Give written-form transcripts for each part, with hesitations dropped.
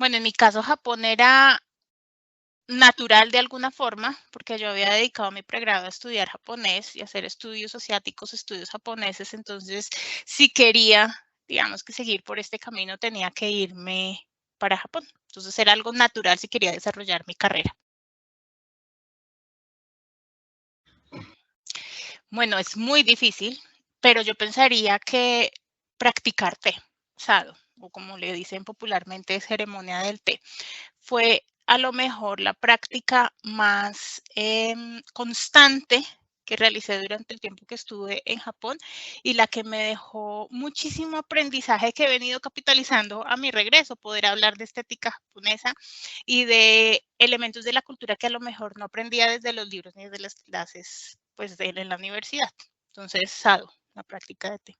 Bueno, en mi caso, Japón era natural de alguna forma, porque yo había dedicado mi pregrado a estudiar japonés y hacer estudios asiáticos, estudios japoneses, entonces si quería, digamos que seguir por este camino, tenía que irme para Japón. Entonces era algo natural si quería desarrollar mi carrera. Bueno, es muy difícil, pero yo pensaría que practicar té, sado, o como le dicen popularmente, ceremonia del té, fue a lo mejor la práctica más constante que realicé durante el tiempo que estuve en Japón y la que me dejó muchísimo aprendizaje que he venido capitalizando a mi regreso, poder hablar de estética japonesa y de elementos de la cultura que a lo mejor no aprendía desde los libros ni desde las clases pues en la universidad. Entonces, sado, la práctica de té.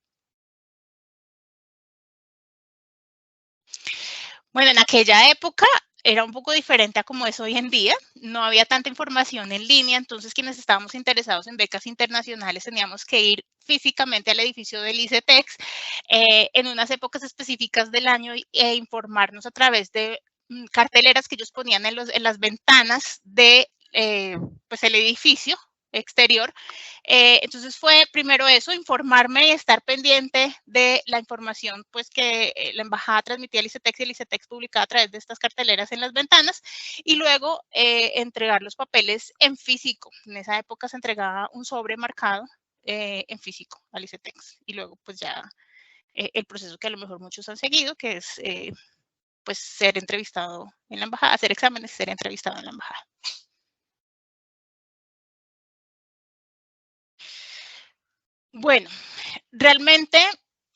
Bueno, en aquella época era un poco diferente a como es hoy en día. No había tanta información en línea, entonces quienes estábamos interesados en becas internacionales teníamos que ir físicamente al edificio del ICETEX en unas épocas específicas del año e informarnos a través de carteleras que ellos ponían en las ventanas de pues el edificio exterior. Entonces fue primero eso, informarme y estar pendiente de la información pues que la embajada transmitía al ICETEX y el ICETEX publicaba a través de estas carteleras en las ventanas y luego entregar los papeles en físico. En esa época se entregaba un sobre marcado en físico al ICETEX y luego pues ya el proceso que a lo mejor muchos han seguido, que es pues ser entrevistado en la embajada, hacer exámenes, ser entrevistado en la embajada. Bueno, realmente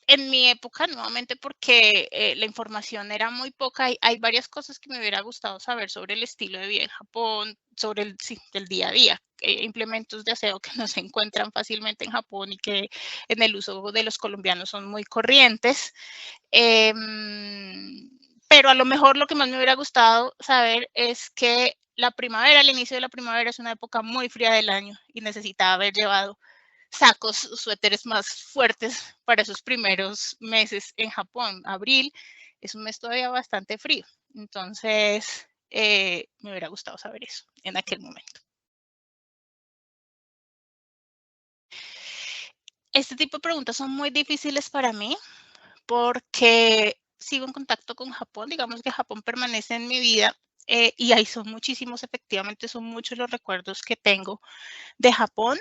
en mi época, nuevamente porque la información era muy poca, hay varias cosas que me hubiera gustado saber sobre el estilo de vida en Japón, sobre el, sí, el día a día, implementos de aseo que no se encuentran fácilmente en Japón y que en el uso de los colombianos son muy corrientes. Pero a lo mejor lo que más me hubiera gustado saber es que la primavera, el inicio de la primavera es una época muy fría del año y necesitaba haber llevado sacos, suéteres más fuertes para esos primeros meses en Japón. Abril es un mes todavía bastante frío, entonces me hubiera gustado saber eso en aquel momento. Este tipo de preguntas son muy difíciles para mí porque sigo en contacto con Japón, digamos que Japón permanece en mi vida y ahí son muchísimos, efectivamente son muchos los recuerdos que tengo de Japón.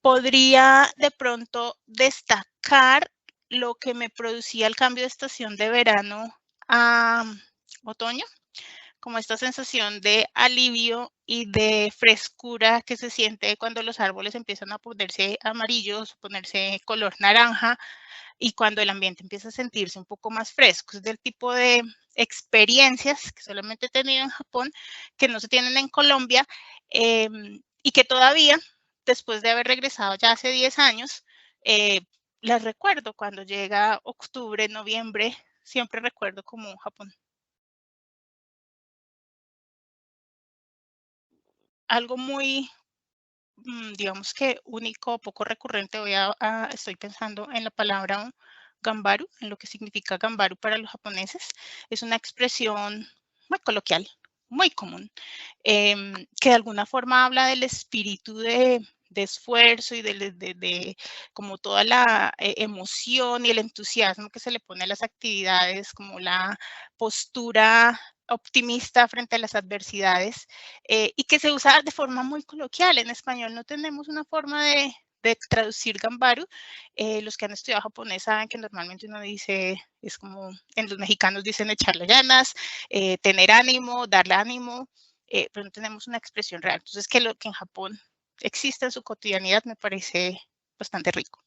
Podría de pronto destacar lo que me producía el cambio de estación de verano a otoño, como esta sensación de alivio y de frescura que se siente cuando los árboles empiezan a ponerse amarillos, ponerse color naranja y cuando el ambiente empieza a sentirse un poco más fresco. Es del tipo de experiencias que solamente he tenido en Japón, que no se tienen en Colombia y que todavía, después de haber regresado ya hace 10 años, las recuerdo cuando llega octubre, noviembre, siempre recuerdo como Japón. Algo muy, digamos que único, poco recurrente, estoy pensando en la palabra gambaru, en lo que significa gambaru para los japoneses. Es una expresión muy coloquial, muy común, que de alguna forma habla del espíritu de esfuerzo y de como toda la emoción y el entusiasmo que se le pone a las actividades, como la postura optimista frente a las adversidades y que se usa de forma muy coloquial. En español no tenemos una forma de traducir gambaru. Los que han estudiado japonés saben que normalmente uno dice, es como en los mexicanos dicen echarle ganas, tener ánimo, darle ánimo, pero no tenemos una expresión real. Entonces, que lo que en Japón existe en su cotidianidad me parece bastante rico.